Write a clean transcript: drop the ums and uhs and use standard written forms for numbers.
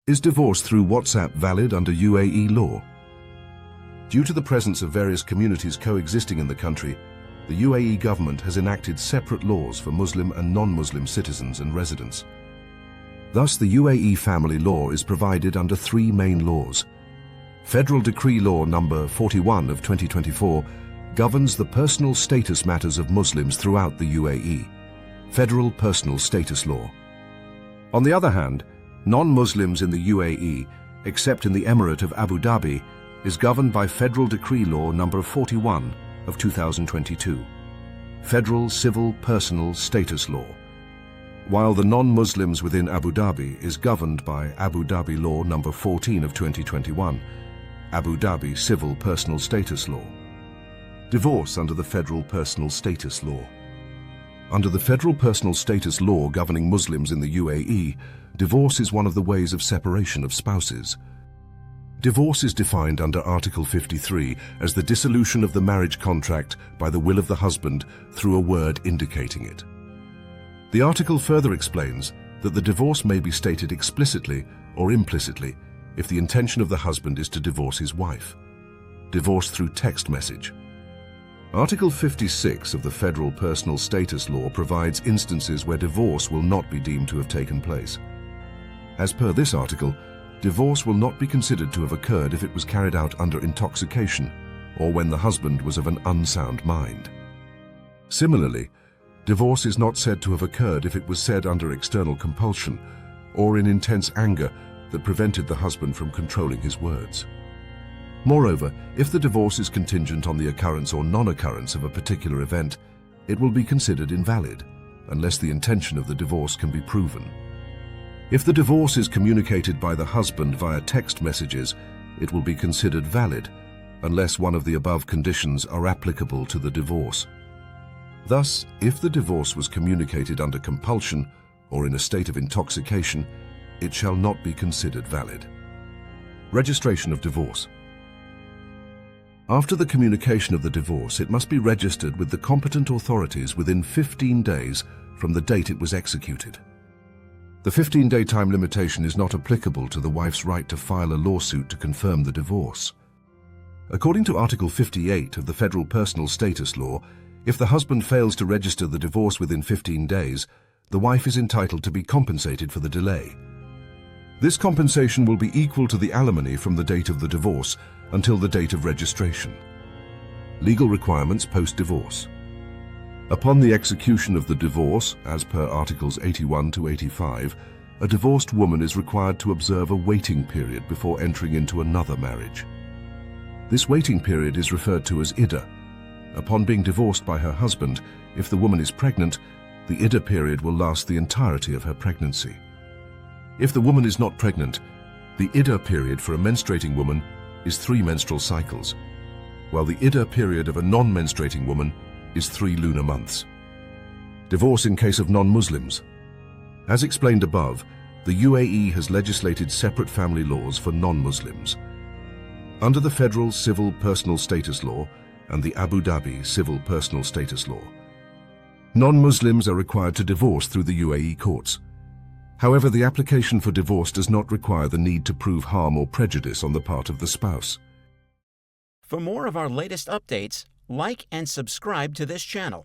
Is divorce through WhatsApp valid under UAE law? Due to the presence of various communities coexisting in the country, the UAE government has enacted separate laws for Muslim and non-Muslim citizens and residents. Thus, the UAE family law is provided under three main laws. Federal Decree Law number 41 of 2024 governs the personal status matters of Muslims throughout the UAE, Federal Personal Status Law. On the other hand, non-Muslims in the UAE, except in the Emirate of Abu Dhabi, is governed by Federal Decree Law number 41 of 2022, Federal Civil Personal Status Law, while the non-Muslims within Abu Dhabi is governed by Abu Dhabi Law number 14 of 2021, Abu Dhabi Civil Personal Status Law. Divorce under the Federal Personal Status Law. Under the Federal Personal Status Law governing Muslims in the UAE, divorce is one of the ways of separation of spouses. Divorce is defined under Article 53 as the dissolution of the marriage contract by the will of the husband through a word indicating it. The article further explains that the divorce may be stated explicitly or implicitly if the intention of the husband is to divorce his wife. Divorce through text message. Article 56 of the Federal Personal Status Law provides instances where divorce will not be deemed to have taken place. As per this article, divorce will not be considered to have occurred if it was carried out under intoxication or when the husband was of an unsound mind. Similarly, divorce is not said to have occurred if it was said under external compulsion or in intense anger that prevented the husband from controlling his words. Moreover, if the divorce is contingent on the occurrence or non-occurrence of a particular event, it will be considered invalid unless the intention of the divorce can be proven. If the divorce is communicated by the husband via text messages, it will be considered valid unless one of the above conditions are applicable to the divorce. Thus, if the divorce was communicated under compulsion or in a state of intoxication, it shall not be considered valid. Registration of divorce. After the communication of the divorce, it must be registered with the competent authorities within 15 days from the date it was executed. The 15-day time limitation is not applicable to the wife's right to file a lawsuit to confirm the divorce. According to Article 58 of the Federal Personal Status Law, if the husband fails to register the divorce within 15 days, the wife is entitled to be compensated for the delay. This compensation will be equal to the alimony from the date of the divorce until the date of registration. Legal requirements post-divorce. Upon the execution of the divorce, as per Articles 81 to 85, a divorced woman is required to observe a waiting period before entering into another marriage. This waiting period is referred to as iddah. Upon being divorced by her husband, if the woman is pregnant, the iddah period will last the entirety of her pregnancy. If the woman is not pregnant, the iddah period for a menstruating woman is 3 menstrual cycles, while the iddah period of a non-menstruating woman is 3 lunar months. Divorce in case of non-Muslims. As explained above, the UAE has legislated separate family laws for non-Muslims. Under the Federal Civil Personal Status Law and the Abu Dhabi Civil Personal Status Law, non-Muslims are required to divorce through the UAE courts. However, the application for divorce does not require the need to prove harm or prejudice on the part of the spouse. For more of our latest updates, like and subscribe to this channel.